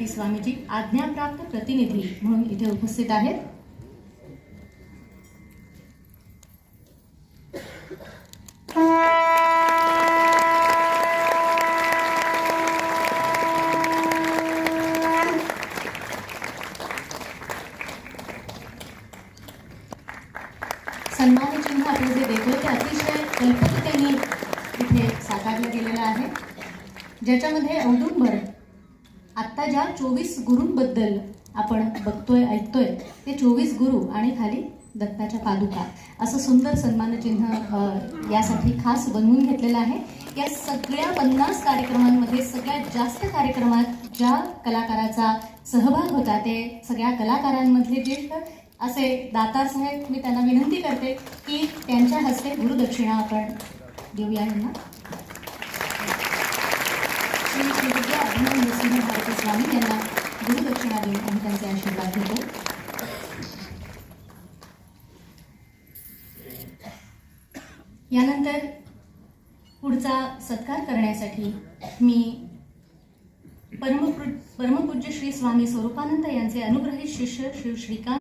श्री स्वामीजी आज्ञाप्राप्त प्रतिनिधी म्हणून इथे उपस्थित आहेत। सन्मान चिन्ह आपण जे देतो ते अतिशय कल्पकतेने इथे साकारलं गेलेलं आहे, ज्याच्यामध्ये औदुंबर आत्ता ज्या 24 गुरूंबद्दल आपण बघतोय ऐकतोय ते 24 गुरु आणि खाली दत्ताच्या पादुका असं सुंदर सन्मान चिन्ह यासाठी खास बनवून घेतलेलं आहे। या सगळ्या 50 कार्यक्रमांमध्ये सगळ्यात जास्त कार्यक्रमात ज्या कलाकाराचा सहभाग होता ते सगळ्या कलाकारांमधले ज्येष्ठ असे दातार साहेब, मी त्यांना विनंती करते की त्यांच्या हस्ते गुरुदक्षिणा आपण देऊया यांना। श्री विद्या अभिनव नरसिंह भारती स्वामी यांना गुरुदक्षिणा देऊन आम्ही त्यांचे आशीर्वाद घेतो। यानंतर पुढचा सत्कार करण्यासाठी मी परमपूज्य श्री स्वामी स्वरूपानंद यांचे अनुग्रहित शिष्य श्री श्रीकांत